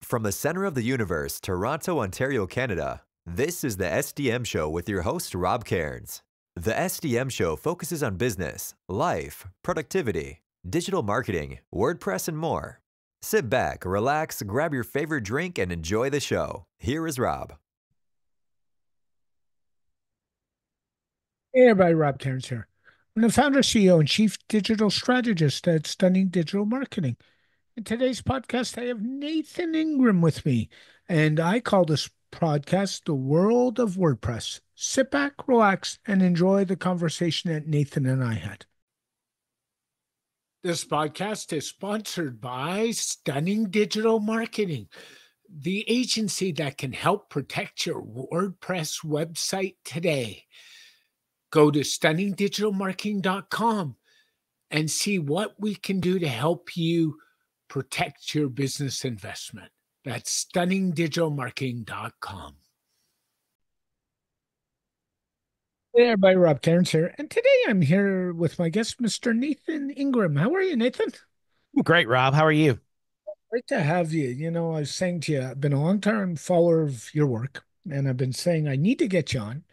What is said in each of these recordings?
From the center of the universe, Toronto, Ontario, Canada, this is the SDM Show with your host, Rob Cairns. The SDM Show focuses on business, life, productivity, digital marketing, WordPress, and more. Sit back, relax, grab your favorite drink, and enjoy the show. Here is Rob. Hey everybody, Rob Cairns here. I'm the founder, CEO, and Chief Digital Strategist at Stunning Digital Marketing. In today's podcast, I have Nathan Ingram with me, and I call this podcast The World of WordPress. Sit back, relax, and enjoy the conversation that Nathan and I had. This podcast is sponsored by Stunning Digital Marketing, the agency that can help protect your WordPress website today. Go to stunningdigitalmarketing.com and see what we can do to help you protect your business investment. That's stunningdigitalmarketing.com. Hey everybody, Rob Cairns here. And today I'm here with my guest, Mr. Nathan Ingram. How are you, Nathan? Great, Rob. How are you? Great to have you. You know, I was saying to you, I've been a long-term follower of your work, and I've been saying I need to get you on.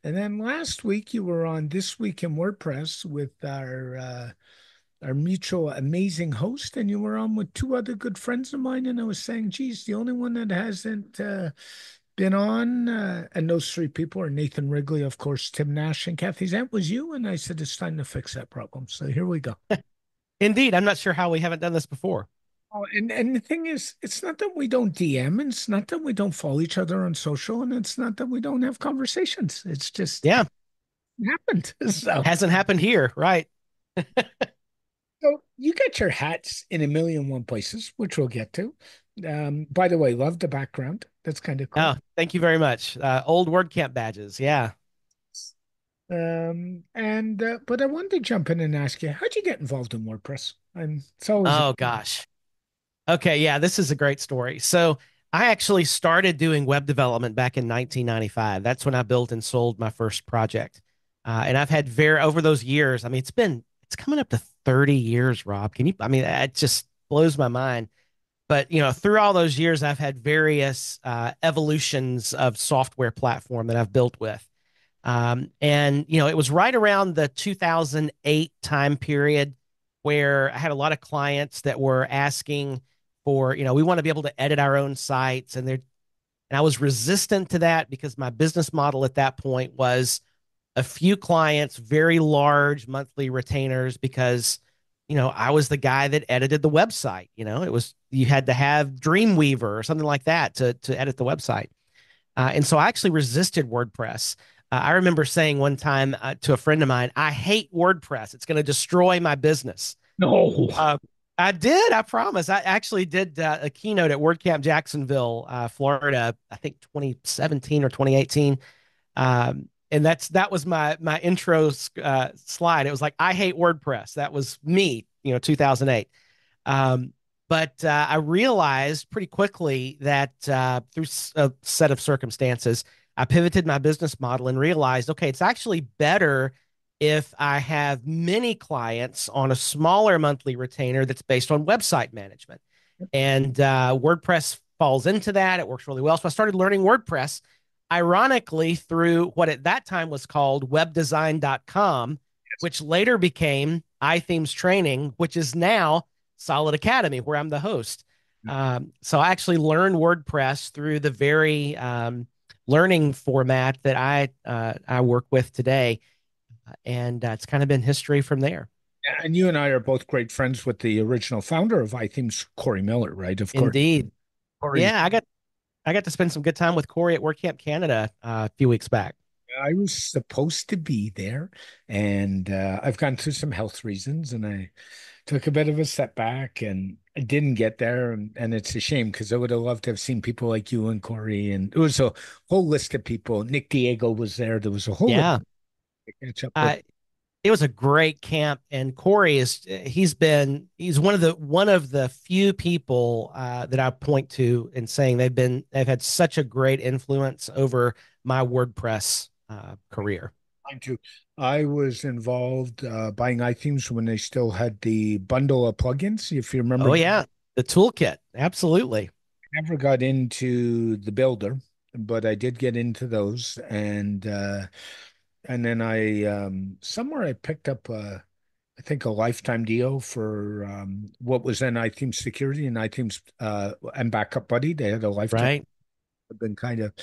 And then last week you were on This Week in WordPress with our mutual amazing host, and you were on with two other good friends of mine. And I was saying, geez, the only one that hasn't been on, and those three people are Nathan Wrigley, of course, Tim Nash, and Kathy Zant was you. And I said, it's time to fix that problem. So here we go. Indeed. I'm not sure how we haven't done this before. Oh, and the thing is, it's not that we don't DM, and it's not that we don't follow each other on social, and it's not that we don't have conversations. It's just Yeah. happened. So Hasn't happened here. Right. So you get your hats in a million one places, which we'll get to. By the way, love the background. That's kind of cool. Oh, thank you very much. Old WordCamp badges. Yeah. But I wanted to jump in and ask you, how'd you get involved in WordPress? And it's always Oh, gosh. Okay. Yeah. This is a great story. So I actually started doing web development back in 1995. That's when I built and sold my first project. And I've had over those years, I mean, it's coming up to 30 years, Rob. I mean, it just blows my mind. But, through all those years, I've had various evolutions of software platform that I've built with. And it was right around the 2008 time period where I had a lot of clients that were asking for, we want to be able to edit our own sites. And I was resistant to that because my business model at that point was a few clients, very large monthly retainers, because, I was the guy that edited the website. You had to have Dreamweaver or something like that to edit the website. And so I actually resisted WordPress. I remember saying one time to a friend of mine, I hate WordPress. It's going to destroy my business. no. I did. I promise. I actually did a keynote at WordCamp Jacksonville, Florida, I think 2017 or 2018. And that was my intro slide. It was like, I hate WordPress. That was me, 2008. But I realized pretty quickly that through a set of circumstances, I pivoted my business model and realized, okay, it's actually better if I have many clients on a smaller monthly retainer that's based on website management. And WordPress falls into that. It works really well. So I started learning WordPress, ironically, through what at that time was called webdesign.com, which later became iThemes Training, which is now Solid Academy, where I'm the host. So I actually learned WordPress through the very learning format that I work with today. And it's kind of been history from there. And you and I are both great friends with the original founder of iThemes, Corey Miller, right? Of course. Indeed. Corey. Yeah, I got to spend some good time with Corey at WordCamp Canada a few weeks back. I was supposed to be there, and I've gone through some health reasons, and I took a bit of a setback, and I didn't get there, and it's a shame because I would have loved to have seen people like you and Corey, and it was a whole list of people. Nick Diego was there. There was a whole Yeah. list to catch up with. It was a great camp, and Corey he's one of the few people that I point to in saying they've had such a great influence over my WordPress career. Mine too. I was involved buying iThemes when they still had the bundle of plugins, if you remember. Oh yeah, the toolkit, absolutely. never got into the builder, but I did get into those, and then I somewhere I picked up I think a lifetime deal for what was then iThemes Security and iThemes and Backup Buddy. They had a lifetime. Right. I've been kind of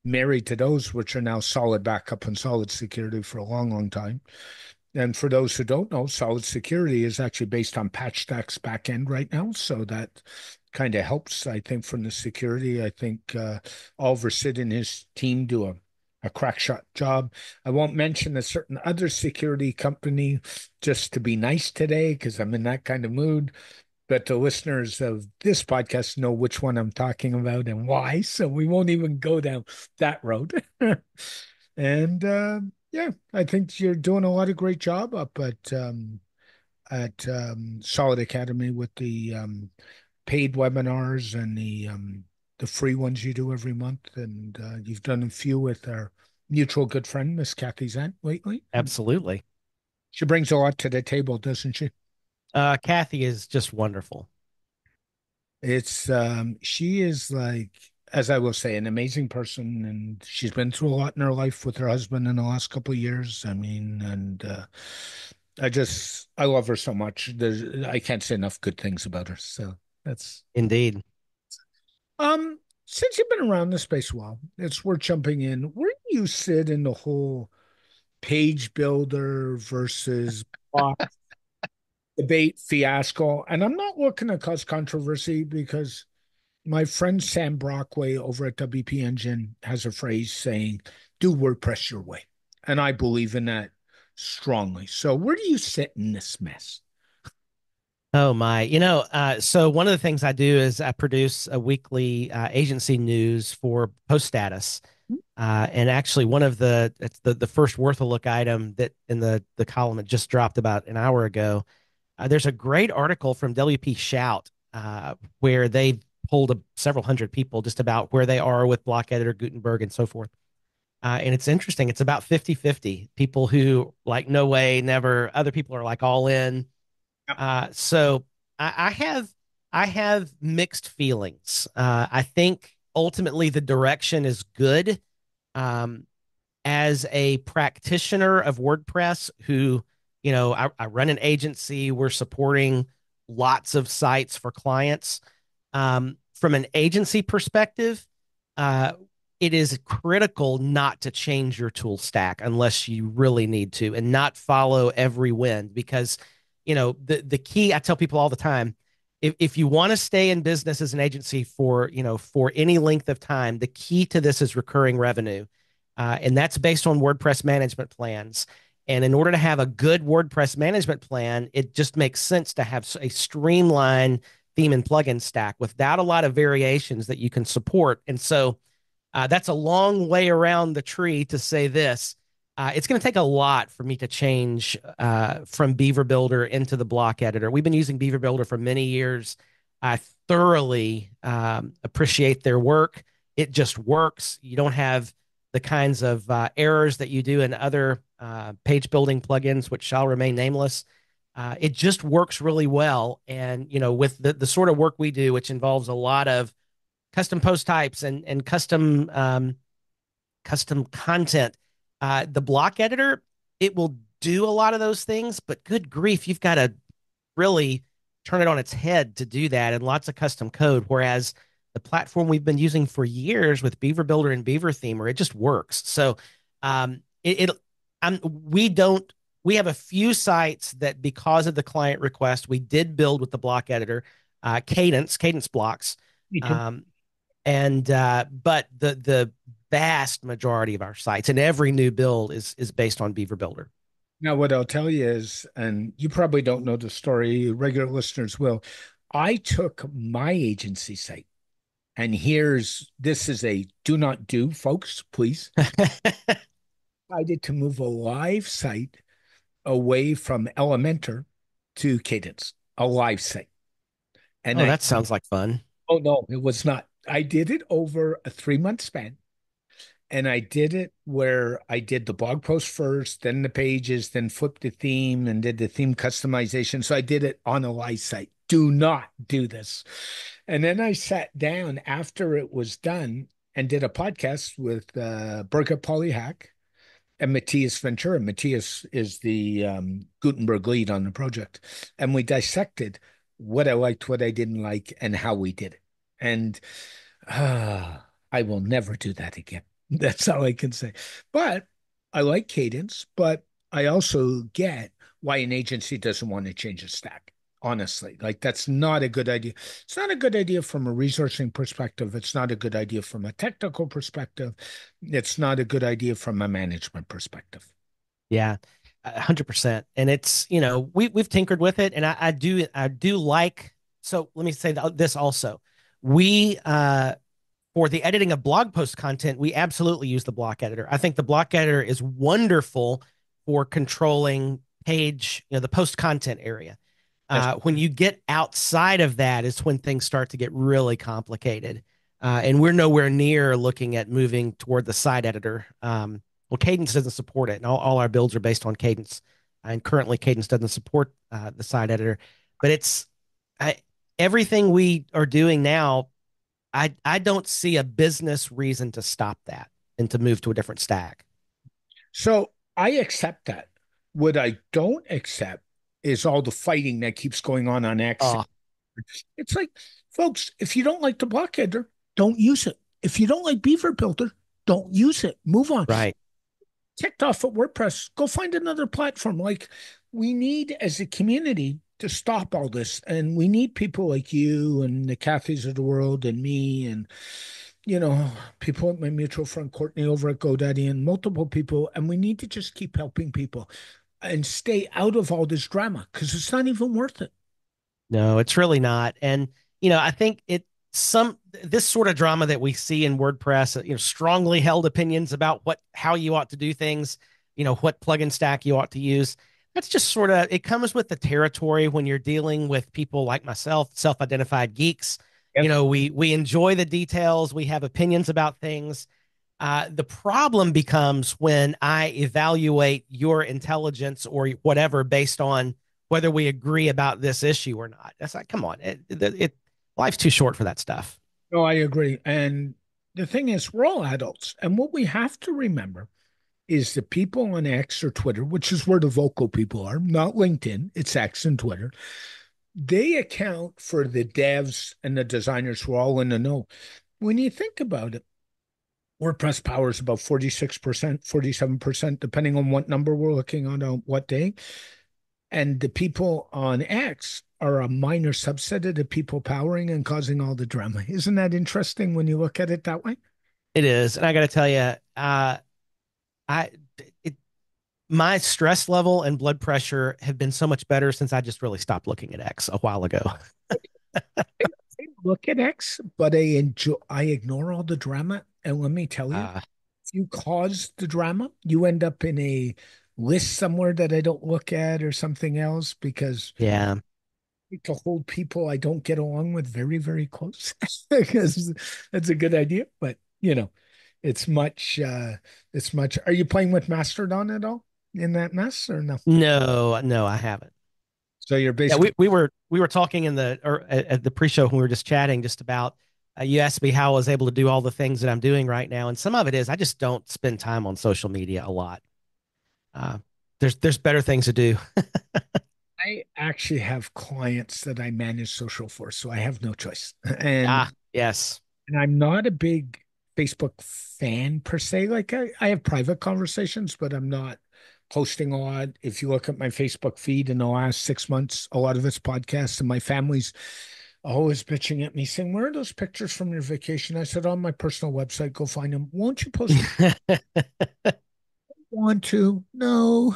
married to those, which are now Solid Backup and Solid Security for a long, long time. And for those who don't know, Solid Security is actually based on PatchStack's backend right now. So that kind of helps, I think, from the security. I think Oliver Sid and his team do a crack shot job. I won't mention a certain other security company just to be nice today because I'm in that kind of mood. But the listeners of this podcast know which one I'm talking about and why. So we won't even go down that road. And yeah, I think you're doing a lot of great job up at Solid Academy with the paid webinars and the free ones you do every month. And you've done a few with our mutual good friend, Miss Kathy Zant, lately. Absolutely. She brings a lot to the table, doesn't she? Kathy is just wonderful. It's she is like, as I will say, an amazing person, and she's been through a lot in her life with her husband in the last couple of years. I mean, and I love her so much. I can't say enough good things about her. So that's Indeed. since you've been around the space a while, it's worth jumping in. Where do you sit in the whole page builder versus block debate fiasco? And I'm not looking to cause controversy because my friend Sam Brockway over at WP Engine has a phrase saying, do WordPress your way. And I believe in that strongly. So where do you sit in this mess? Oh my, so one of the things I do is I produce a weekly agency news for Post Status. And actually one of it's the first worth a look item that in the column that just dropped about an hour ago. There's a great article from WP Shout where they polled several hundred people just about where they are with block editor, Gutenberg, and so forth. And it's interesting. It's about 50-50. People who like, no way, never. Other people are like all in. So I have mixed feelings. I think ultimately the direction is good. Um, as a practitioner of WordPress, who, I run an agency, we're supporting lots of sites for clients. From an agency perspective, uh, it is critical not to change your tool stack unless you really need to, and not follow every wind, because the key, I tell people all the time, if you want to stay in business as an agency for any length of time, the key to this is recurring revenue. And that's based on WordPress management plans. And in order to have a good WordPress management plan, it just makes sense to have a streamlined theme and plugin stack without a lot of variations that you can support. And so that's a long way around the tree to say this. It's going to take a lot for me to change from Beaver Builder into the block editor. We've been using Beaver Builder for many years. I thoroughly appreciate their work. It just works. You don't have the kinds of errors that you do in other page building plugins, which shall remain nameless. It just works really well. And, with the sort of work we do, which involves a lot of custom post types and custom content, the block editor, it will do a lot of those things, but good grief, you've got to really turn it on its head to do that, and lots of custom code. Whereas the platform we've been using for years with Beaver Builder and Beaver Themer, it just works. So it, we have a few sites that, because of the client request, we did build with the block editor, cadence blocks. Me too. But the vast majority of our sites and every new build is based on Beaver Builder. Now, what I'll tell you is, and you probably don't know the story, regular listeners will. I took my agency site, and this is a do not do, folks, please. I did to move a live site away from Elementor to Cadence, a live site. And Oh, that sounds like fun. oh no, it was not. I did it over a 3 month span. And I did it where I did the blog post first, then the pages, then flipped the theme and did the theme customization. So I did it on a live site. do not do this. And then I sat down after it was done and did a podcast with Birgit Polyhack and Matthias Ventura. Matthias is the Gutenberg lead on the project. And we dissected what I liked, what I didn't like, and how we did it. And I will never do that again. That's all I can say. But I like cadence, but I also get why an agency doesn't want to change a stack. Honestly, like that's not a good idea. It's not a good idea from a resourcing perspective. It's not a good idea from a technical perspective. It's not a good idea from a management perspective. Yeah, 100%. And it's, we've tinkered with it, and I do like. So let me say this also. We For the editing of blog post content, we absolutely use the block editor. I think the block editor is wonderful for controlling page, the post content area. Yes. When you get outside of that is when things start to get really complicated. And we're nowhere near looking at moving toward the site editor. Well, Cadence doesn't support it, and all our builds are based on Cadence. And currently, Cadence doesn't support the site editor. But I, everything we are doing now, I don't see a business reason to stop that and to move to a different stack. So I accept that. What I don't accept is all the fighting that keeps going on X. Oh, It's like, folks, if you don't like the block editor, don't use it. If you don't like Beaver Builder, don't use it. Move on. right. Ticked off at WordPress. Go find another platform. Like we need as a community to stop all this. And we need people like you and the Cathys of the world and me and people at my mutual friend Courtney over at GoDaddy and multiple people. And we need to just keep helping people and stay out of all this drama because it's not even worth it. No, it's really not. And, I think this sort of drama that we see in WordPress, strongly held opinions about how you ought to do things, what plugin stack you ought to use. That's just sort of, it comes with the territory when you're dealing with people like myself, self-identified geeks. Yep. We enjoy the details. We have opinions about things. The problem becomes when I evaluate your intelligence or whatever based on whether we agree about this issue or not. That's like, come on, life's too short for that stuff. No, I agree. And the thing is, we're all adults. And what we have to remember is the people on X or Twitter, which is where the vocal people are, not LinkedIn, it's X and Twitter. They account for the devs and the designers who are all in the know. When you think about it, WordPress power is about 46%, 47%, depending on what number we're looking on what day. And the people on X are a minor subset of the people powering and causing all the drama. Isn't that interesting when you look at it that way? It is. And I got to tell you, I, it, my stress level and blood pressure have been so much better since I just really stopped looking at X a while ago. I look at X, but I ignore all the drama. And let me tell you, if you cause the drama, you end up in a list somewhere that I don't look at or something else because Yeah. to hold people I don't get along with very, very close because that's a good idea. But it's much. Are you playing with Mastodon at all in that mess or no? No, no, I haven't. So you're Yeah, basically we were talking at the pre-show when we were just chatting just about you asked me how I was able to do all the things that I'm doing right now, and some of it is I just don't spend time on social media a lot. Uh, there's better things to do. I actually have clients that I manage social for, so I have no choice. And Ah, yes, and I'm not a big Facebook fan per se. Like I have private conversations, but I'm not posting a lot. If you look at my Facebook feed in the last 6 months, a lot of it's podcasts, and my family's always bitching at me saying, "Where are those pictures from your vacation?" I said, "On my personal website, go find them. Won't you post them?" Want to? No.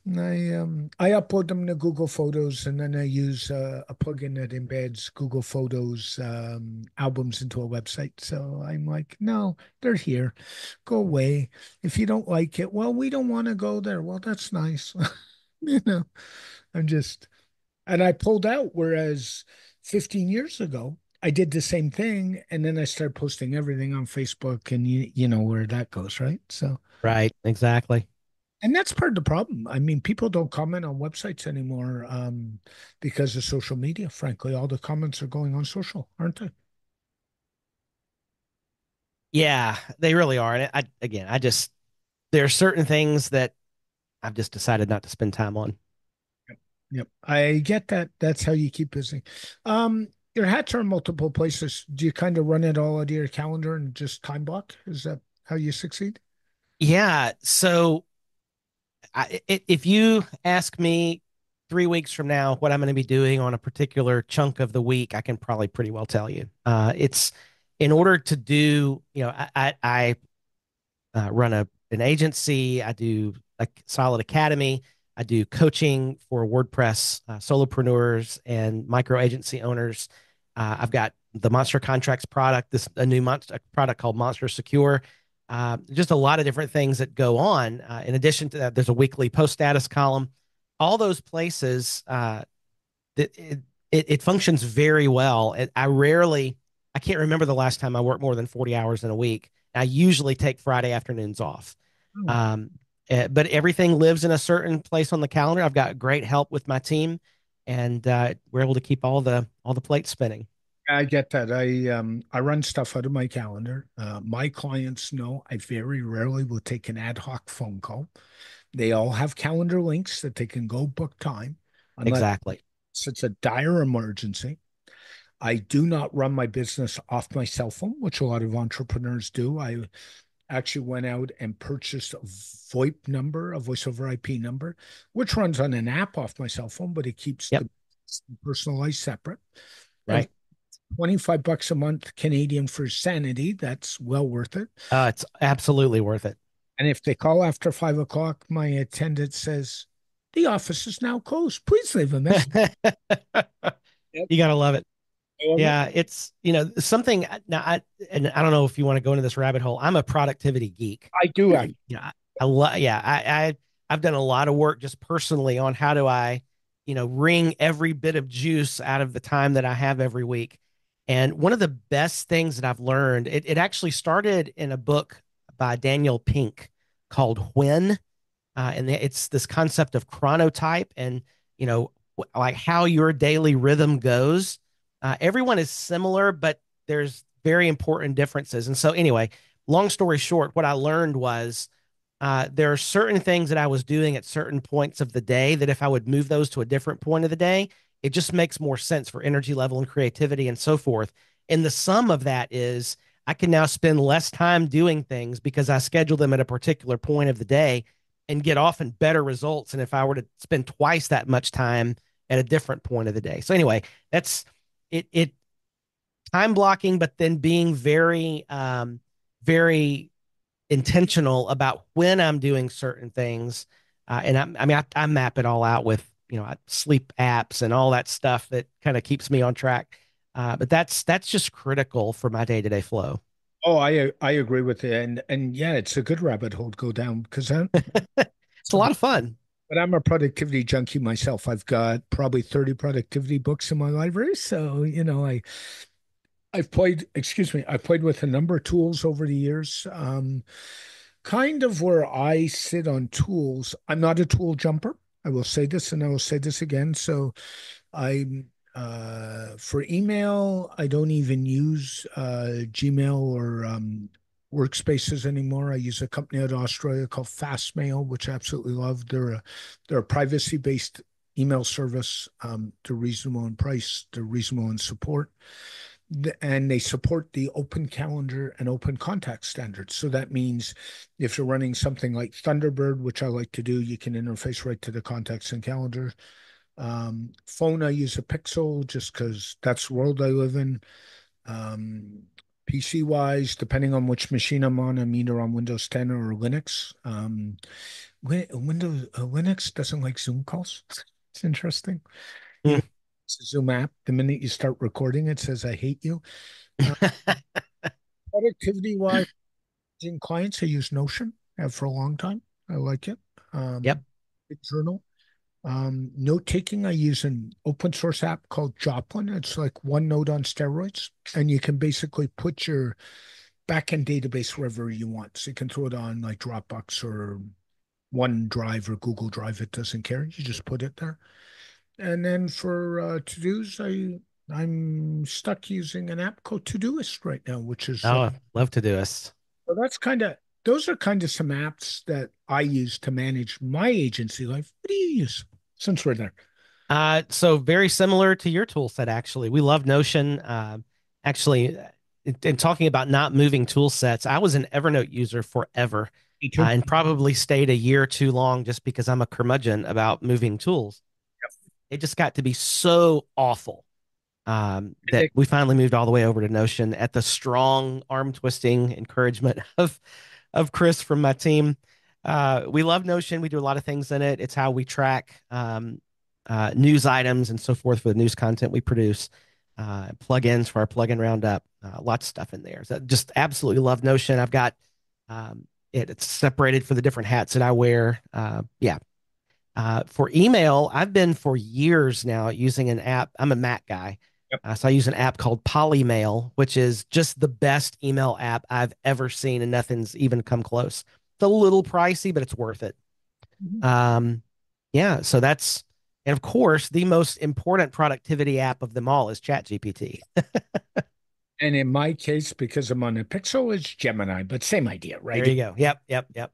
I upload them to Google Photos and then I use a plugin that embeds Google Photos albums into a website. So I'm like, no, they're here. Go away. If you don't like it, well, we don't want to go there. Well, that's nice. You know, I'm just and I pulled out. Whereas 15 years ago, I did the same thing, and then I started posting everything on Facebook, and you know where that goes, right? So right, exactly. And that's part of the problem. I mean, people don't comment on websites anymore because of social media. Frankly, all the comments are going on social, aren't they? Yeah, they really are. And again, there are certain things that I've just decided not to spend time on. Yep. Yep. I get that. That's how you keep busy. Your hats are in multiple places. Do you kind of run it all out of your calendar and just time block? Is that how you succeed? Yeah. So if you ask me 3 weeks from now what I'm going to be doing on a particular chunk of the week, I can probably pretty well tell you. It's in order to do, I run an agency. I do a solid academy. I do coaching for WordPress solopreneurs and micro agency owners. I've got the Monster Contracts product, this a new monster product called Monster Secure. Just a lot of different things that go on. In addition to that, there's a weekly post status column. All those places, it functions very well. I can't remember the last time I worked more than 40 hours in a week. I usually take Friday afternoons off. Hmm. Um, but everything lives in a certain place on the calendar. I've got great help with my team, and we're able to keep all the plates spinning. I get that. I run stuff out of my calendar. My clients know I very rarely will take an ad hoc phone call. They all have calendar links that they can go book time unless Exactly. it's a dire emergency. I do not run my business off my cell phone, which a lot of entrepreneurs do. I actually went out and purchased a VoIP number, a voice over IP number, which runs on an app off my cell phone, but it keeps Yep. the personal life separate. And Right. 25 bucks a month Canadian for sanity, that's well worth it. It's absolutely worth it. And if they call after 5 o'clock, my attendant says, the office is now closed. Please leave a message. Yep. You gotta love it. I love it. Yeah, it's something now. I don't know if you want to go into this rabbit hole. I'm a productivity geek. I do actually. Yeah, yeah, I've done a lot of work just personally on how do I, wring every bit of juice out of the time that I have every week. And one of the best things that I've learned, it actually started in a book by Daniel Pink called When, and it's this concept of chronotype and like how your daily rhythm goes. Everyone is similar, but there's very important differences. And so, anyway, long story short, what I learned was there are certain things that I was doing at certain points of the day that if I would move those to a different point of the day, it just makes more sense for energy level and creativity and so forth. And the sum of that is I can now spend less time doing things because I schedule them at a particular point of the day and get often better results than if I were to spend twice that much time at a different point of the day. So anyway, that's it time blocking, but then being very intentional about when I'm doing certain things. And I map it all out with, sleep apps and all that stuff that kind of keeps me on track. But that's just critical for my day-to-day flow. Oh, I agree with you. And yeah, it's a good rabbit hole to go down because It's a lot of fun. but I'm a productivity junkie myself. I've got probably 30 productivity books in my library. So, I've played with a number of tools over the years. Kind of where I sit on tools. I'm not a tool jumper. I will say this and I will say this again. So I'm for email, I don't even use Gmail or workspaces anymore. I use a company out of Australia called Fastmail, which I absolutely love. They're a privacy-based email service. They're reasonable in price. They're reasonable in support, and they support the open calendar and open contact standards. So that means if you're running something like Thunderbird, which I like to do, you can interface right to the contacts and calendar. Phone, I use a Pixel just because that's the world I live in. Um, PC wise, depending on which machine I'm on, I'm either on Windows 10 or Linux. Windows Linux doesn't like Zoom calls. It's interesting. Mm. Even if it's a Zoom app, the minute you start recording, it says "I hate you." Uh, Productivity wise, in clients, I use Notion. I have for a long time. I like it. Yep. Big journal. Note taking, I use an open source app called Joplin. It's like OneNote on steroids, and you can basically put your backend database wherever you want. So you can throw it on like Dropbox or OneDrive or Google Drive. It doesn't care. You just put it there. And then for to-dos, I'm stuck using an app called Todoist right now, which is Oh, love to do this. well, that's kind of those are kind of some apps that I use to manage my agency life. What do you use since we're there? So very similar to your tool set, actually. We love Notion. Actually, in talking about not moving tool sets, I was an Evernote user forever, Me too. and probably stayed a year too long just because I'm a curmudgeon about moving tools. It just got to be so awful that Yep. we finally moved all the way over to Notion at the strong arm twisting encouragement of Chris from my team. We love Notion. We do a lot of things in it. It's how we track news items and so forth for the news content we produce. Plugins for our plugin roundup. Lots of stuff in there. So just absolutely love Notion. I've got it's separated for the different hats that I wear. Yeah, for email, I've been for years now using an app. I'm a Mac guy. Yep. So I use an app called Polymail, which is just the best email app I've ever seen, and nothing's even come close. It's a little pricey, but it's worth it. Mhm. Um, yeah, so that's, and of course, the most important productivity app of them all is ChatGPT. And in my case, because I'm on a Pixel, it's Gemini, but same idea, There right? you go. Yep, yep, yep.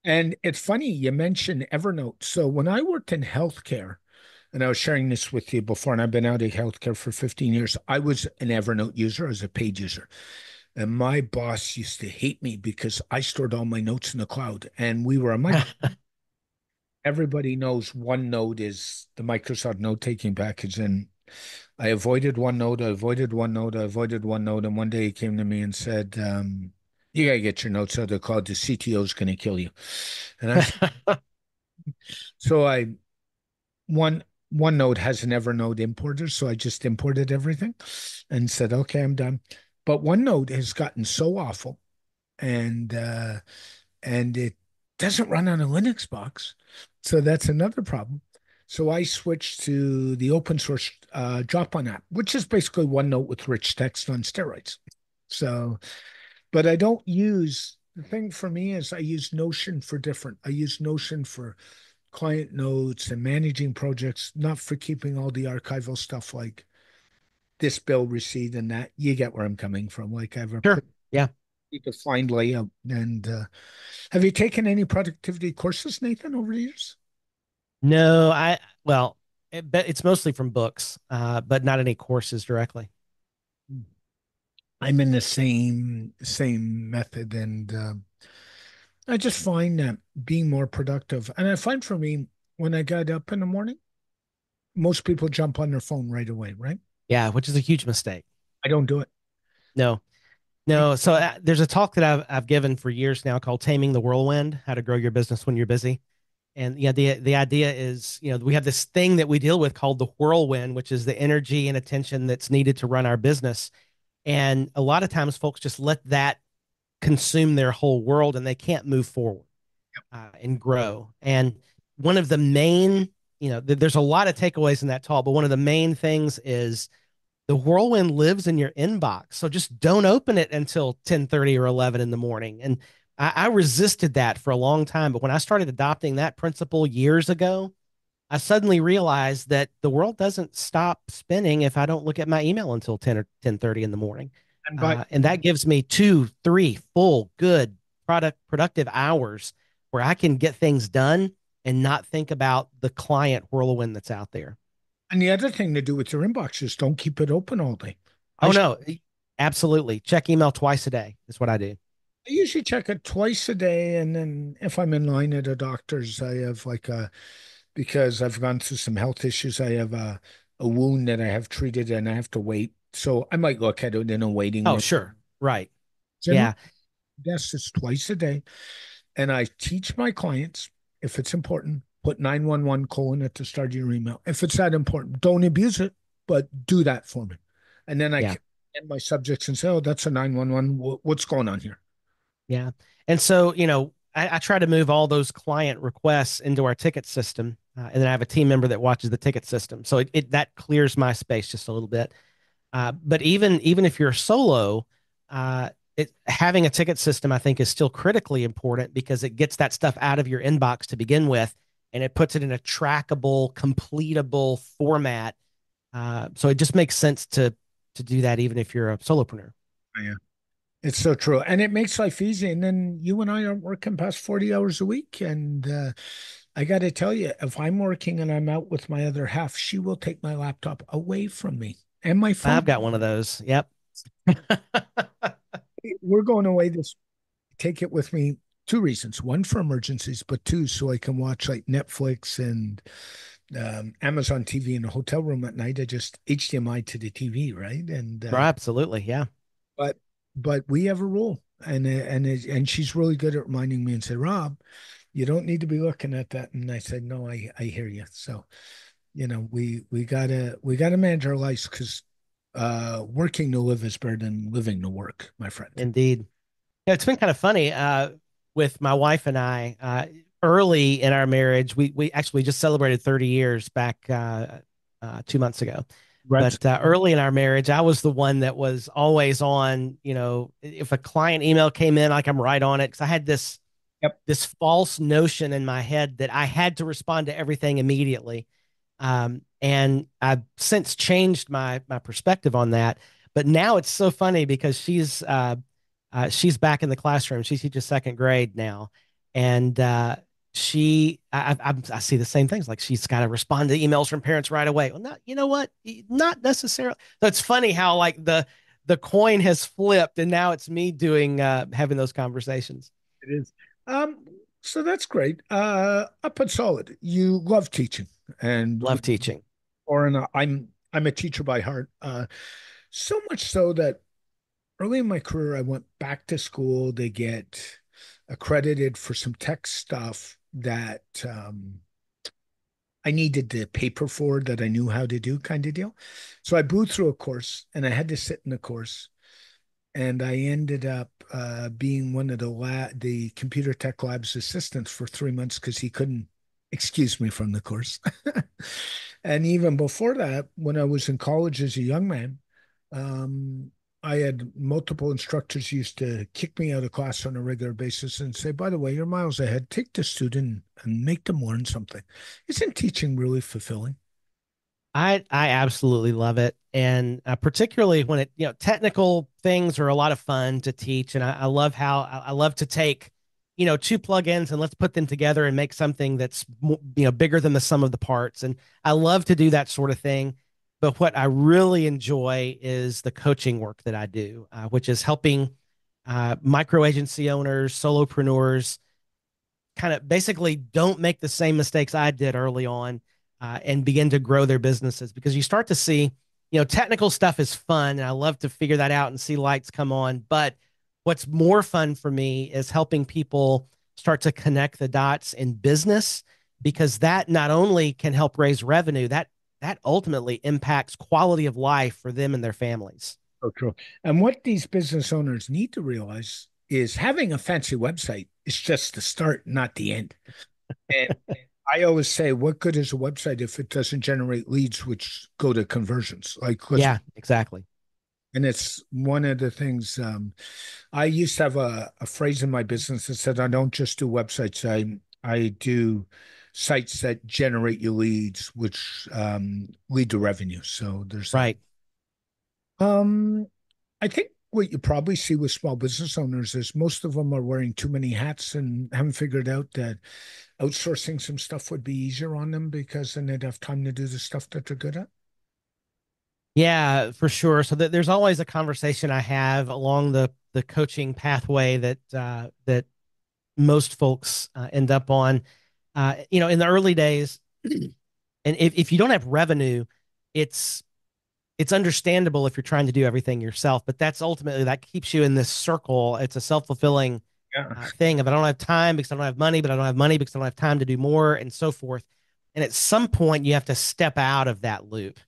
And it's funny you mentioned Evernote. So when I worked in healthcare, and I was sharing this with you before, and I've been out of healthcare for 15 years, I was an Evernote user as a paid user. And my boss used to hate me because I stored all my notes in the cloud. And we were a everybody knows OneNote is the Microsoft note-taking package. And I avoided OneNote, I avoided OneNote, I avoided OneNote. And one day he came to me and said, you got to get your notes out of the cloud. The CTO is going to kill you. And I said, so I, one, OneNote has an Evernote importer. So I just imported everything and said, okay, I'm done. But OneNote has gotten so awful and, it doesn't run on a Linux box. So that's another problem. So I switched to the open source Dropon app, which is basically OneNote with rich text on steroids. So, but I don't use the thing for me is I use Notion for different. I use Notion for client notes and managing projects, not for keeping all the archival stuff like this bill receipt and that. You get where I'm coming from. Like I have a Sure. pretty Yeah. defined layout. And have you taken any productivity courses, Nathan, over the years? No, well, but it's mostly from books, but not any courses directly. I'm in the same method, and I just find that being more productive. And I find for me, when I get up in the morning, most people jump on their phone right away, right? Yeah, which is a huge mistake. I don't do it. No, no. So there's a talk that I've given for years now called "Taming the Whirlwind: How to Grow Your Business When You're Busy." And yeah, the idea is, we have this thing that we deal with called the whirlwind, which is the energy and attention that's needed to run our business. And a lot of times, folks just let that consume their whole world, and they can't move forward and grow. And one of the main, there's a lot of takeaways in that talk, but one of the main things is the whirlwind lives in your inbox. So just don't open it until 10:30 or 11 in the morning. And I resisted that for a long time. But when I started adopting that principle years ago, I suddenly realized that the world doesn't stop spinning if I don't look at my email until 10 or 10:30 in the morning. And by And that gives me 2, 3 full, good productive hours where I can get things done and not think about the client whirlwind that's out there. and the other thing to do with your inbox is don't keep it open all day. I, Oh, sh- no, absolutely. Check email twice a day is what I do. I usually check it twice a day, and then if I'm in line at a doctor's, I have like a because I've gone through some health issues. I have a wound that I have treated, and I have to wait. So I might look at it in a waiting Oh, room. sure. Right. Generally, Yeah. yes, it's twice a day. And I teach my clients, if it's important, put 911 colon at the start of your email. If it's that important, don't abuse it, but do that for me. And then I Yeah. can end my subjects and say, oh, that's a 911. What's going on here? Yeah. And so, I try to move all those client requests into our ticket system. And then I have a team member that watches the ticket system. So that clears my space just a little bit. But even if you're solo, uh, having a ticket system, I think, is still critically important because it gets that stuff out of your inbox to begin with, and it puts it in a trackable, completable format. So it just makes sense to do that, even if you're a solopreneur. Yeah. It's so true. And it makes life easy. And then you and I aren't working past 40 hours a week. And I got to tell you, if I'm working and I'm out with my other half, she will take my laptop away from me and my phone. I've got one of those. Yep. We're going away this, take it with me. Two reasons. One, for emergencies, but two, so I can watch like Netflix and Amazon TV in a hotel room at night. I just HDMI to the TV, right? And Absolutely. Yeah. but we have a rule, and she's really good at reminding me and say, Rob, you don't need to be looking at that. And I said, no, I hear you. So we gotta manage our lives because working to live is better than living to work, my friend. Indeed. Yeah, it's been kind of funny with my wife and I. Early in our marriage, we actually just celebrated 30 years back 2 months ago. Right. But early in our marriage, I was the one that was always on. If a client email came in, like I'm right on it because I had Yep. this false notion in my head that I had to respond to everything immediately. And I've since changed my perspective on that. But now it's so funny because she's back in the classroom. She teaches second grade now, and I see the same things. Like she's got to respond to emails from parents right away. Well, not, you know what? Not necessarily. So it's funny how like the coin has flipped, and now it's me doing having those conversations. It is. Um, so that's great. Up and solid. You love teaching, and Love teaching. I'm a teacher by heart. So much so that early in my career, I went back to school to get accredited for some tech stuff that I needed the paper for that I knew how to do, kind of deal. So I blew through a course, and I had to sit in the course, and I ended up being one of the computer tech lab's assistants for 3 months because he couldn't excuse me from the course. And even before that, when I was in college as a young man, um, I had multiple instructors used to kick me out of class on a regular basis and say, by the way, you're miles ahead. Take the student and make them learn something. Isn't teaching really fulfilling? I absolutely love it, and particularly when technical things are a lot of fun to teach, and I love how I love to take two plugins and let's put them together and make something that's bigger than the sum of the parts, and I love to do that sort of thing. But what I really enjoy is the coaching work that I do, which is helping micro agency owners, solopreneurs kind of basically don't make the same mistakes I did early on and begin to grow their businesses because you start to see, technical stuff is fun and I love to figure that out and see lights come on. But what's more fun for me is helping people start to connect the dots in business because that not only can help raise revenue, that ultimately impacts quality of life for them and their families. So true. And what these business owners need to realize is having a fancy website is just the start, not the end. And I always say, what good is a website if it doesn't generate leads, which go to conversions? Yeah, exactly. And it's one of the things I used to have a phrase in my business that said, I don't just do websites. I do sites that generate you leads, which lead to revenue. So there's that. Right. Um, I think what you probably see with small business owners is most of them are wearing too many hats and haven't figured out that outsourcing some stuff would be easier on them because then they'd have time to do the stuff that they're good at. Yeah, for sure. So there's always a conversation I have along the coaching pathway that most folks end up on. In the early days, and if you don't have revenue, it's it's understandable if you're trying to do everything yourself, but that's ultimately that keeps you in this circle. It's a self-fulfilling Yeah. thing of I don't have time because I don't have money, but I don't have money because I don't have time to do more, and so forth. And at some point, you have to step out of that loop.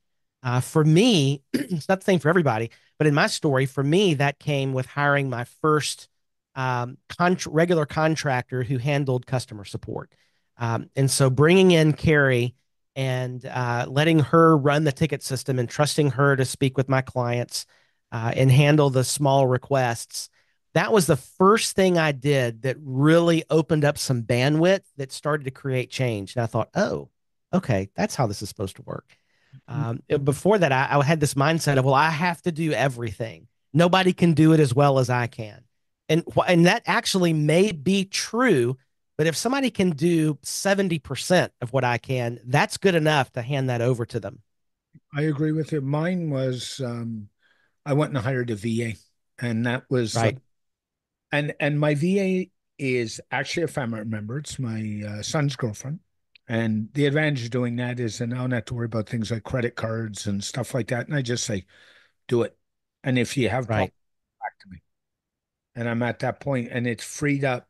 For me, it's not the same for everybody, but in my story, for me, that came with hiring my first regular contractor who handled customer support. And so bringing in Carrie and letting her run the ticket system and trusting her to speak with my clients and handle the small requests that was the first thing I did that really opened up some bandwidth that started to create change. And I thought, oh, okay, that's how this is supposed to work. Before that, I had this mindset of, well, I have to do everything. Nobody can do it as well as I can. And that actually may be true, but if somebody can do 70% of what I can, that's good enough to hand that over to them. I agree with you. Mine was I went and hired a VA, and that was Right. and my VA is actually a family member. It's my son's girlfriend. And the advantage of doing that is that I don't have to worry about things like credit cards and stuff like that. And I just say, do it. And if you have Right. problems, back to me. And I'm at that point, and it's freed up.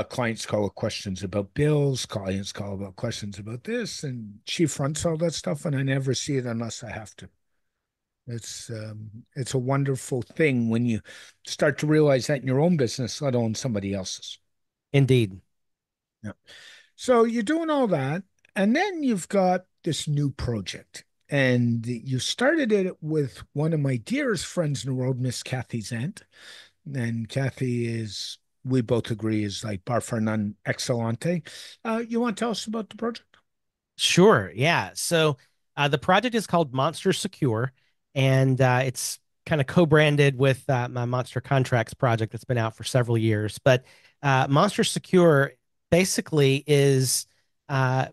Clients call with questions about bills. Clients call about questions about this, and she fronts all that stuff, and I never see it unless I have to. It's a wonderful thing when you start to realize that in your own business, let alone somebody else's. Indeed. Yeah. So you're doing all that, and then you've got this new project, and you started it with one of my dearest friends in the world, Miss Kathy Zant. And Kathy is, we both agree, is like bar for none excellente. You want to tell us about the project? Sure. Yeah. So the project is called Monster Secure, and it's kind of co-branded with my Monster Contracts project that's been out for several years. But Monster Secure basically is uh,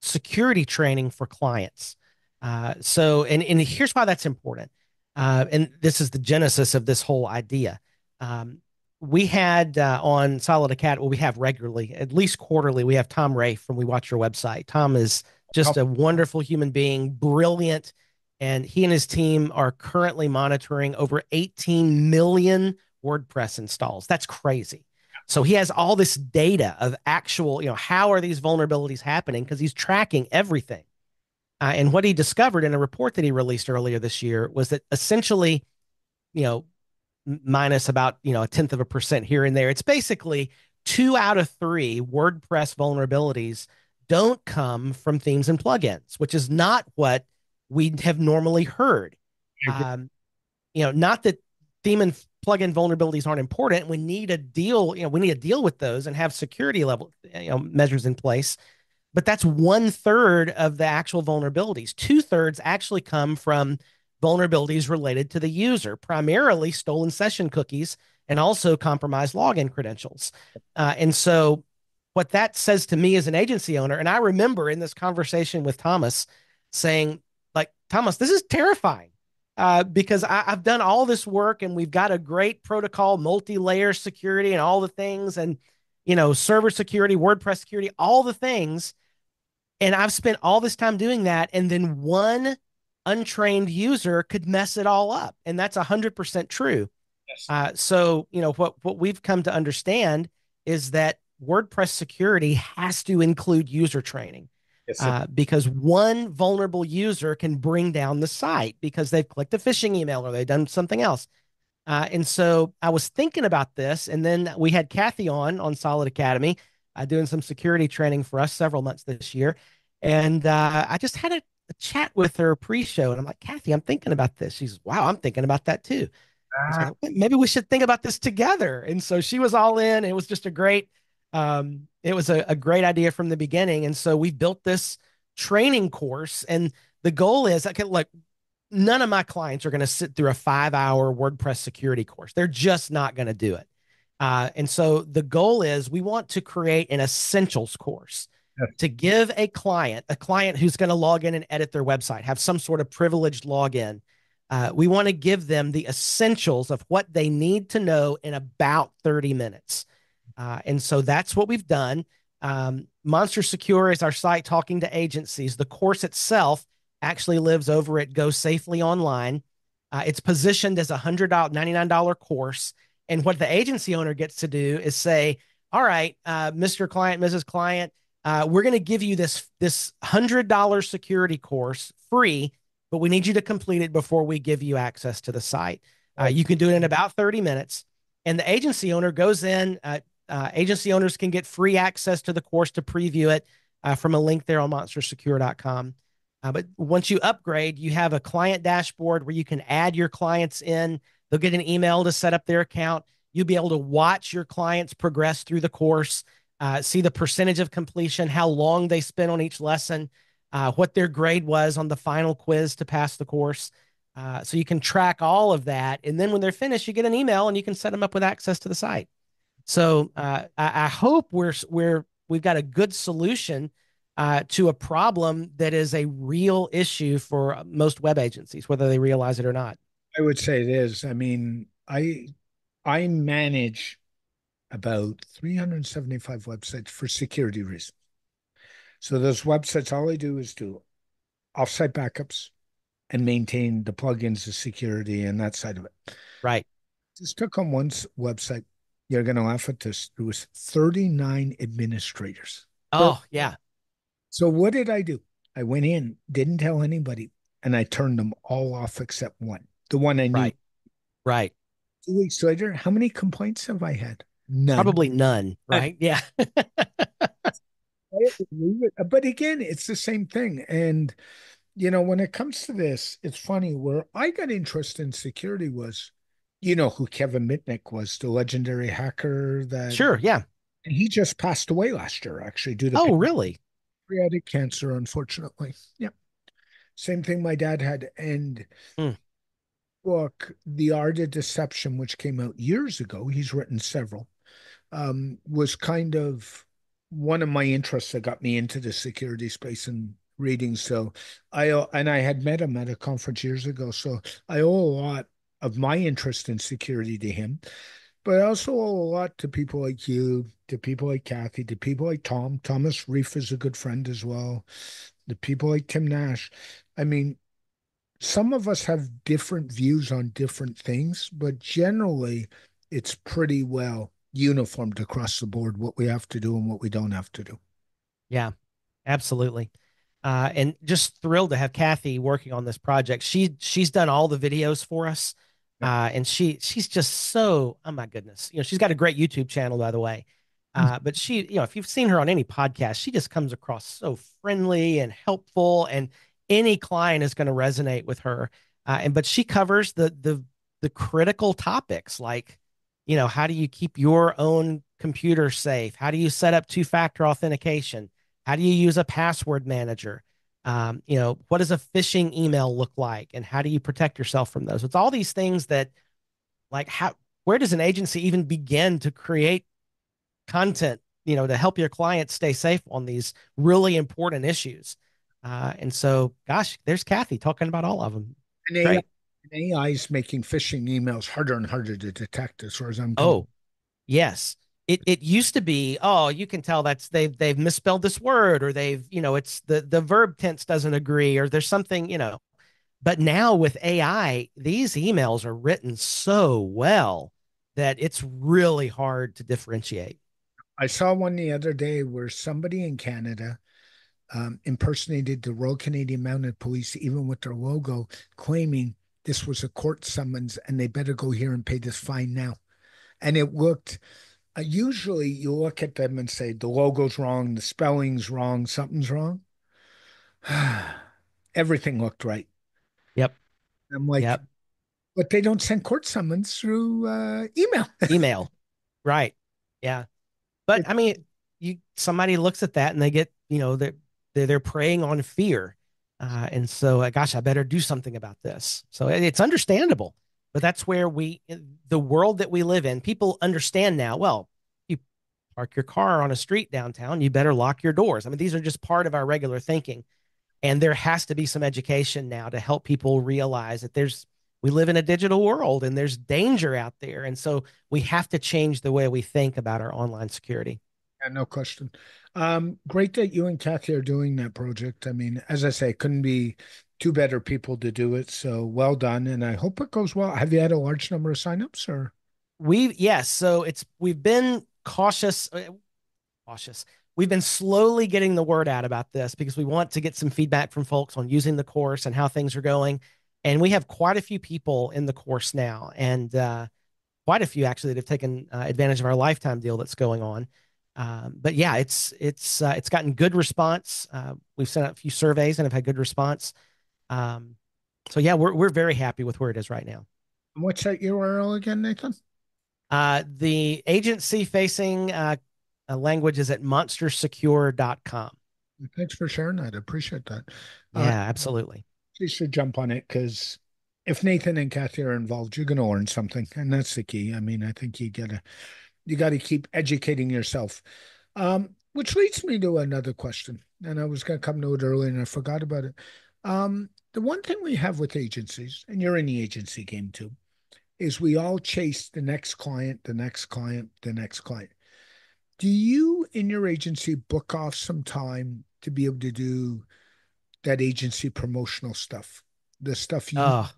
security training for clients. And here's why that's important. And this is the genesis of this whole idea. Um, we had on Solid Academy, well, we have regularly, at least quarterly, we have Tom Ray from We Watch Your Website. Tom is just a wonderful human being, brilliant. And he and his team are currently monitoring over 18 million WordPress installs. That's crazy. So he has all this data of actual, how are these vulnerabilities happening? Because he's tracking everything. And what he discovered in a report that he released earlier this year was that essentially, you know, minus about, a tenth of a percent here and there, it's basically 2 out of 3 WordPress vulnerabilities don't come from themes and plugins, which is not what we have normally heard. Not that theme and plugin vulnerabilities aren't important. We need a deal, we need to deal with those and have security level, measures in place. But that's 1/3 of the actual vulnerabilities. 2/3 actually come from vulnerabilities related to the user, primarily stolen session cookies and also compromised login credentials. And so, what that says to me as an agency owner, and I remember in this conversation with Thomas saying, like, Thomas, this is terrifying. Because I've done all this work and we've got a great protocol, multi-layer security and all the things, and server security, WordPress security, all the things. And I've spent all this time doing that, and then one untrained user could mess it all up, and that's 100% true. Yes. So what we've come to understand is that WordPress security has to include user training. Yes, sir. Because one vulnerable user can bring down the site because they've clicked a phishing email or they've done something else. And so I was thinking about this, and then we had Kathy on Solid Academy, doing some security training for us several months this year. And I just had a chat with her pre-show, and I'm like, Kathy, I'm thinking about this. She's, wow, I'm thinking about that too. I was like, maybe we should think about this together. And so she was all in. It was just it was a great idea from the beginning. And so we built this training course, and the goal is, okay, look, none of my clients are going to sit through a 5-hour WordPress security course. They're just not going to do it. And so the goal is we want to create an essentials course to give a client who's going to log in and edit their website, have some sort of privileged login. We want to give them the essentials of what they need to know in about 30 minutes. And so that's what we've done. Monster Secure is our site talking to agencies. The course itself actually lives over at Go Safely Online. It's positioned as a $199 course. And what the agency owner gets to do is say, all right, Mr. Client, Mrs. Client, we're going to give you this $100 security course free, but we need you to complete it before we give you access to the site. You can do it in about 30 minutes. And the agency owner goes in. Agency owners can get free access to the course to preview it from a link there on monstersecure.com. But once you upgrade, you have a client dashboard where you can add your clients in. They'll get an email to set up their account. You'll be able to watch your clients progress through the course, see the percentage of completion, how long they spent on each lesson, what their grade was on the final quiz to pass the course. So you can track all of that. And then when they're finished, you get an email and you can set them up with access to the site. So I hope we've got a good solution to a problem that is a real issue for most web agencies, whether they realize it or not. I would say it is. I mean, I manage about 375 websites for security reasons. So those websites, all I do is do offsite backups and maintain the plugins, the security, and that side of it. Right. Just took on one website. You're going to laugh at this. There was 39 administrators. Oh, yeah. So what did I do? I went in, didn't tell anybody, and I turned them all off except one, the one I knew. Right. Right. 2 weeks later, how many complaints have I had? None. Probably none. Right. Yeah. But again, it's the same thing. And, when it comes to this, it's funny where I got interested in security was, who Kevin Mitnick was, the legendary hacker that Sure. Yeah. and he just passed away last year, actually, due to Oh, really? pancreatic cancer, unfortunately. Yep. Same thing my dad had. And Mm. book, The Art of Deception, which came out years ago, he's written several, was kind of one of my interests that got me into the security space and reading. So I had met him at a conference years ago. So I owe a lot of my interest in security to him, but I also owe a lot to people like you, to people like Kathy, to people like Tom. Thomas Reef is a good friend as well. The people like Tim Nash. I mean, some of us have different views on different things, but generally it's pretty well uniformed across the board what we have to do and what we don't have to do. Yeah. Absolutely. And just thrilled to have Kathy working on this project. She's done all the videos for us. Yep. And she's just so, oh my goodness. She's got a great YouTube channel, by the way. But she, if you've seen her on any podcast, she just comes across so friendly and helpful, and any client is going to resonate with her. But she covers the critical topics like, how do you keep your own computer safe? How do you set up two-factor authentication? How do you use a password manager? What does a phishing email look like, and how do you protect yourself from those? It's all these things that, like, where does an agency even begin to create content, to help your clients stay safe on these really important issues? And so, gosh, there's Kathy talking about all of them. And AI, Great. and AI is making phishing emails harder and harder to detect as far as I'm concerned. Oh, yes. It used to be, oh, you can tell they've misspelled this word, or it's the verb tense doesn't agree, or there's something. But now with AI, these emails are written so well that it's really hard to differentiate. I saw one the other day where somebody in Canada impersonated the Royal Canadian Mounted Police, even with their logo, claiming this was a court summons and they better go here and pay this fine now. And it looked, usually you look at them and say, the logo's wrong, the spelling's wrong, something's wrong. Everything looked right. Yep. I'm like, Yep. but they don't send court summons through email. Email. Right. Yeah. But I mean, somebody looks at that and they get, they're preying on fear. And so, gosh, I better do something about this. So it's understandable, but that's where the world that we live in, people understand now. Well, you park your car on a street downtown, you better lock your doors. I mean, these are just part of our regular thinking. And there has to be some education now to help people realize that we live in a digital world and there's danger out there. And so we have to change the way we think about our online security. Yeah, no question. Great that you and Kathy are doing that project. I mean, as I say, couldn't be two better people to do it. So well done. And I hope it goes well. Have you had a large number of signups or? Yes. So we've been cautious. We've been slowly getting the word out about this because we want to get some feedback from folks on using the course and how things are going. And we have quite a few people in the course now, and quite a few actually that have taken advantage of our lifetime deal that's going on. But yeah, it's gotten good response. We've sent out a few surveys and have had good response. So yeah, we're very happy with where it is right now. What's that URL again, Nathan? The agency facing language is at monstersecure.com. Thanks for sharing that. I appreciate that. Uh, Yeah, absolutely. you should jump on it because if Nathan and Kathy are involved, you're going to learn something, and that's the key. I mean, I think you got to keep educating yourself. Which leads me to another question, and I was going to come to it earlier and I forgot about it. The one thing we have with agencies, and you're in the agency game too, is we all chase the next client, the next client, the next client. Do you, in your agency, book off some time to be able to do that agency promotional stuff? The stuff you, Oh,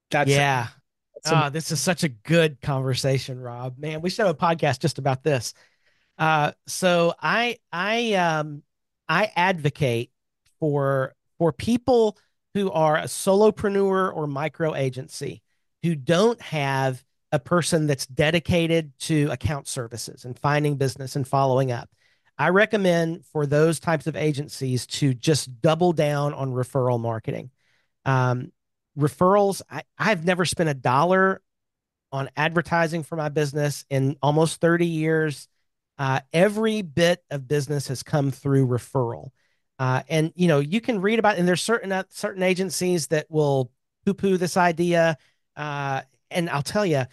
that's, yeah. that's Oh, this is such a good conversation, Rob. Man, we should have a podcast just about this. So I advocate for people who are a solopreneur or micro agency who don't have a person that's dedicated to account services and finding business and following up. I recommend for those types of agencies to just double down on referral marketing. Um, Referrals, I've never spent a dollar on advertising for my business in almost 30 years. Every bit of business has come through referral. And you can read about, and there's certain agencies that will poo-poo this idea. And I'll tell you,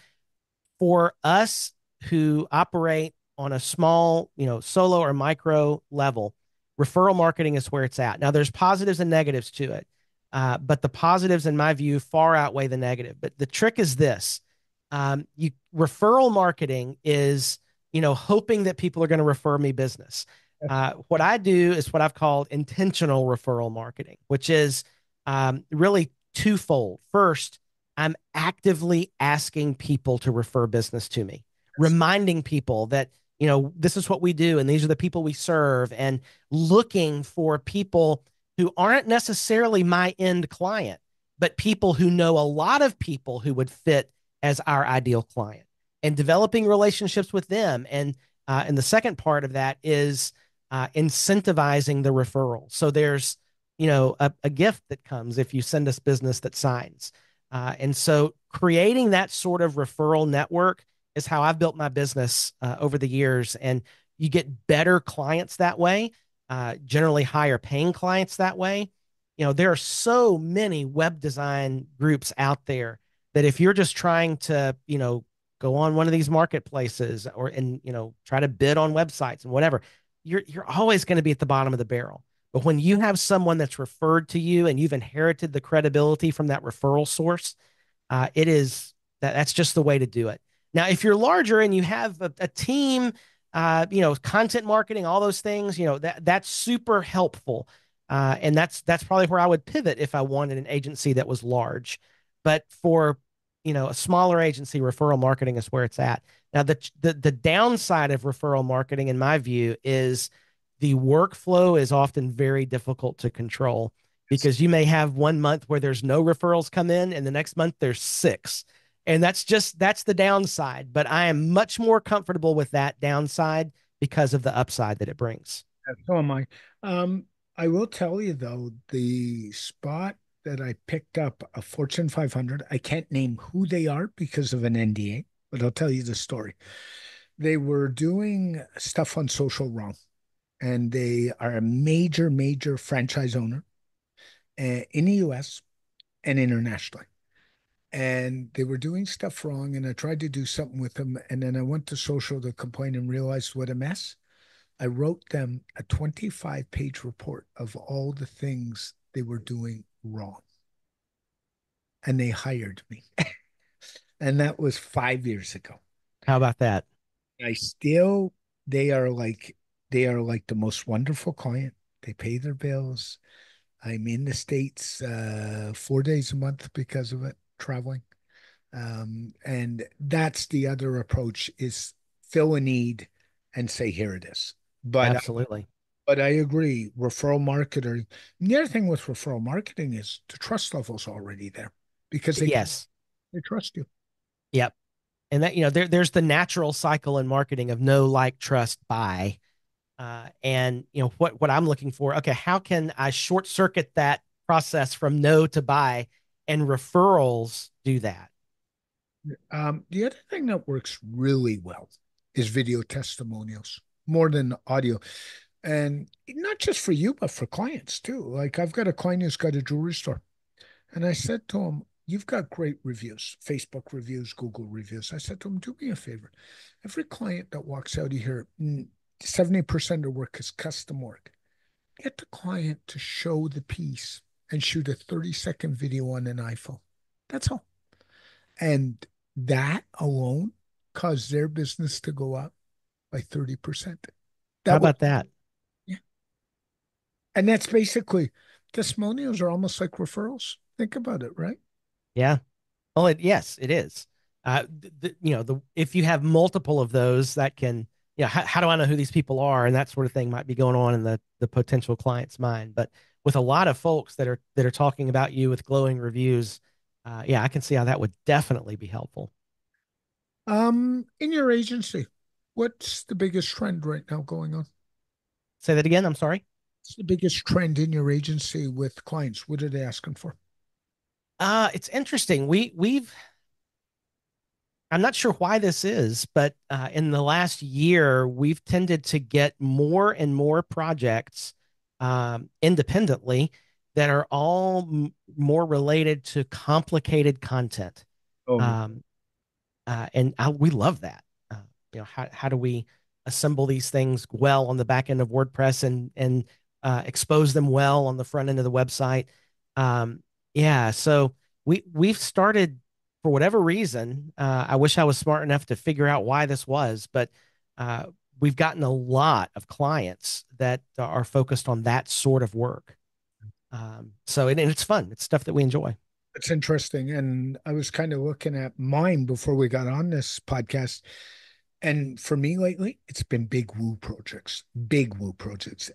for us who operate on a small, solo or micro level, referral marketing is where it's at. Now, there's positives and negatives to it, but the positives, in my view, far outweigh the negative. But the trick is this: you referral marketing is, hoping that people are going to refer me business. What I do is what I've called intentional referral marketing, which is really twofold. First, I'm actively asking people to refer business to me, reminding people that, this is what we do and these are the people we serve, and looking for people who aren't necessarily my end client, but people who know a lot of people who would fit as our ideal client, and developing relationships with them. And the second part of that is incentivizing the referral. So there's, a gift that comes if you send us business that signs. And so creating that sort of referral network is how I've built my business over the years. And you get better clients that way, generally higher paying clients that way. There are so many web design groups out there that if you're just trying to, go on one of these marketplaces and try to bid on websites and whatever, you're always going to be at the bottom of the barrel. But when you have someone that's referred to you and you've inherited the credibility from that referral source, that's just the way to do it. Now, if you're larger and you have a team, content marketing, all those things, that's super helpful. And that's probably where I would pivot if I wanted an agency that was large. But for a smaller agency, referral marketing is where it's at. Now, the downside of referral marketing, in my view, is the workflow is often very difficult to control because you may have one month where there's no referrals come in and the next month there's six. And that's the downside. But I am much more comfortable with that downside because of the upside that it brings. so am I. Um, I will tell you though, the spot that I picked up a Fortune 500, I can't name who they are because of an NDA, but I'll tell you the story. They were doing stuff on social wrong, and they are a major, major franchise owner in the US and internationally. And they were doing stuff wrong, and I tried to do something with them. And then I went to social to complain and realized what a mess. I wrote them a 25-page report of all the things they were doing wrong. And they hired me. And that was 5 years ago. How about that? I still, they are like, they are like the most wonderful client. They pay their bills. I'm in the States 4 days a month because of it, traveling. And that's the other approach is fill a need and say, here it is. But Absolutely. but I agree, referral marketing. The other thing with referral marketing is the trust level's already there because Yes. they trust you. Yep. And that, there's the natural cycle in marketing of know, like, trust, buy. And what I'm looking for, okay, how can I short circuit that process from no to buy and referrals do that. The other thing that works really well is video testimonials more than audio. And not just for you, but for clients too. Like I've got a client who's got a jewelry store. And I said to him, you've got great reviews, Facebook reviews, Google reviews. I said to him, do me a favor. Every client that walks out of here, 70% of work is custom work. Get the client to show the piece and shoot a 30-second video on an iPhone. That's all. And that alone caused their business to go up by 30%. How That was, about that? yeah. And that's basically testimonials are almost like referrals. Think about it, right? Yeah. Oh, yes, it is. If you have multiple of those, that can, how do I know who these people are, and that sort of thing might be going on in the potential client's mind. But with a lot of folks that are talking about you with glowing reviews, yeah, I can see how that would definitely be helpful. In your agency, what's the biggest trend right now going on? Say that again. I'm sorry. What's the biggest trend in your agency with clients? What are they asking for? It's interesting. I'm not sure why this is, but in the last year, we've tended to get more and more projects independently that are all more related to complicated content. Oh, Um, we love that. How do we assemble these things well on the back end of WordPress and expose them well on the front end of the website? Yeah, so we've started for whatever reason. I wish I was smart enough to figure out why this was, but uh, we've gotten a lot of clients that are focused on that sort of work. And it's fun. It's stuff that we enjoy. it's interesting. And I was kind of looking at mine before we got on this podcast. And for me lately, it's been big woo projects,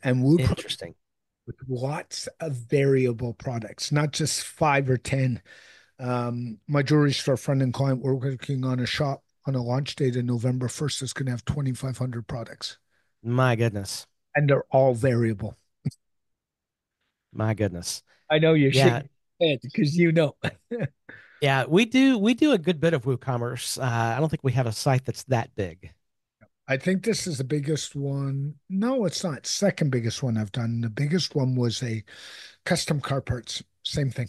and woo projects Interesting. with lots of variable products, not just five or 10. My jewelry store friend and client, we're working on a shop on a launch date in November 1st. It's going to have 2,500 products, My goodness. and they're all variable. My goodness. I know you're Yeah. shaking your head because you know. Yeah, we do a good bit of WooCommerce. I don't think we have a site that's that big. I think this is the biggest one. No, it's not. Second biggest one I've done. The biggest one was a custom car parts. Same thing,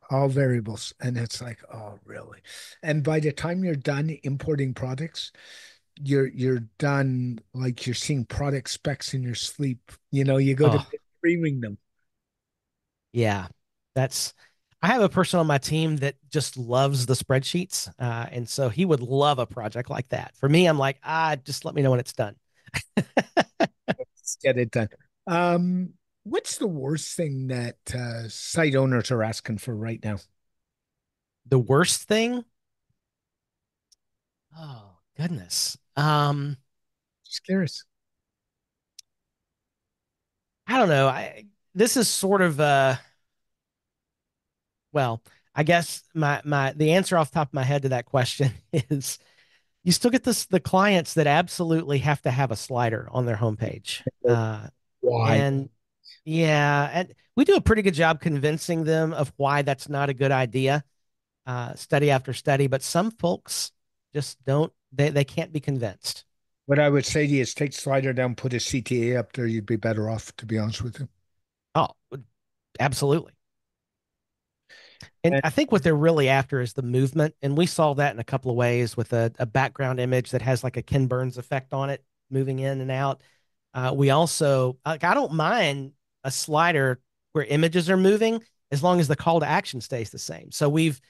all variables. And it's like, oh, really? And by the time you're done importing products, you're done like you're seeing product specs in your sleep. You go to Oh, bed dreaming them. yeah. That's I have a person on my team that just loves the spreadsheets. And so he would love a project like that. For me, I'm like, just let me know when it's done. Let's get it done. Um, what's the worst thing that site owners are asking for right now? The worst thing? Oh, goodness. Just curious. I don't know. This is sort of well, I guess the answer off the top of my head to that question is you still get the clients that absolutely have to have a slider on their homepage. Why? And yeah, and we do a pretty good job convincing them of why that's not a good idea, study after study, but some folks just don't, they can't be convinced. What I would say to you is take slider down, put a CTA up there. You'd be better off, to be honest with you. Oh, absolutely. And And I think what they're really after is the movement. And we saw that in a couple of ways with a background image that has like a Ken Burns effect on it, moving in and out. We also, like, I don't mind a slider where images are moving as long as the call to action stays the same. So we've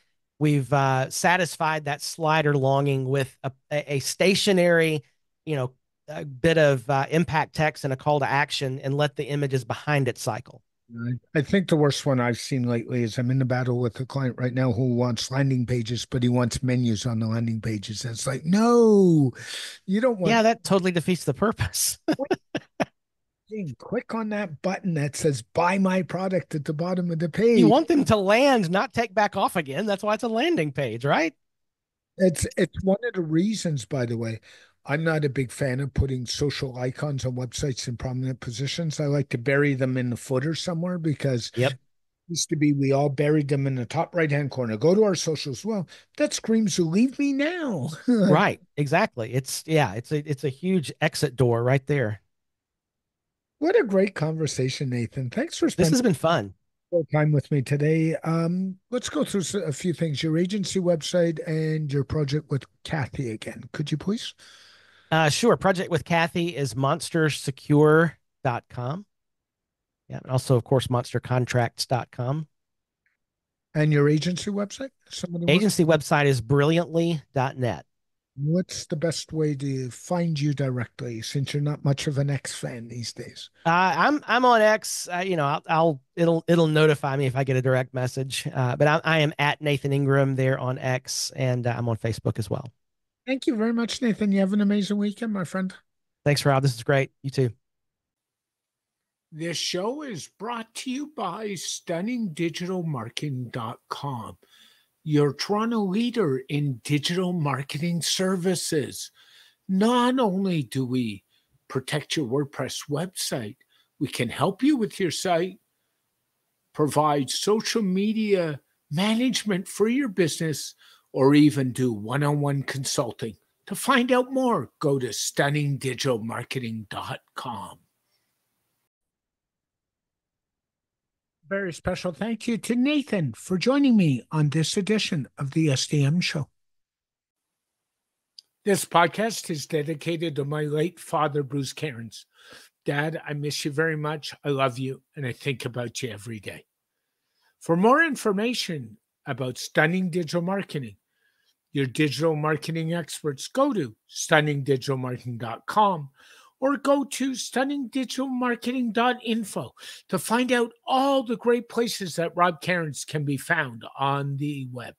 satisfied that slider longing with a stationary, you know, a bit of impact text and a call to action, and let the images behind it cycle. I think the worst one I've seen lately is I'm in the battle with a client right now who wants landing pages, but he wants menus on the landing pages. And it's like, no, you don't want Yeah, that totally defeats the purpose. click on that button that says buy my product at the bottom of the You page. want them to land, not take back off again. That's why it's a landing page, right? It's one of the reasons, by the way, I'm not a big fan of putting social icons on websites in prominent positions. I like to bury them in the footer somewhere because Yep. Used to be we all buried them in the top right-hand corner. Go to our socials. Well, that screams, leave me now. Right. Exactly. It's a huge exit door right there. What a great conversation, Nathan. Thanks for This spending has been fun. time with me today. Let's go through a few things. Your agency website and your project with Kathy again. Could you please? Sure. Project with Kathy is monstersecure.com. Yeah. And also, of course, monstercontracts.com. And your agency website? Somebody wants. Agency website is brilliantly.net. What's the best way to find you directly since you're not much of an X fan these days? I'm on X. It'll notify me if I get a direct message. But I am at Nathan Ingram there on X, and I'm on Facebook as well. Thank you very much, Nathan. You have an amazing weekend, my friend. Thanks, Rob. This is great. You too. This show is brought to you by StunningDigitalMarketing.com, your Toronto leader in digital marketing services. Not only do we protect your WordPress website, we can help you with your site, provide social media management for your business, or even do one-on-one consulting. To find out more, go to StunningDigitalMarketing.com. Very special thank you to Nathan for joining me on this edition of the SDM Show. This podcast is dedicated to my late father, Bruce Cairns. Dad, I miss you very much. I love you, and I think about you every day. For more information about Stunning Digital Marketing, your digital marketing experts, go to StunningDigitalMarketing.com or go to StunningDigitalMarketing.info to find out all the great places that Rob Cairns can be found on the web.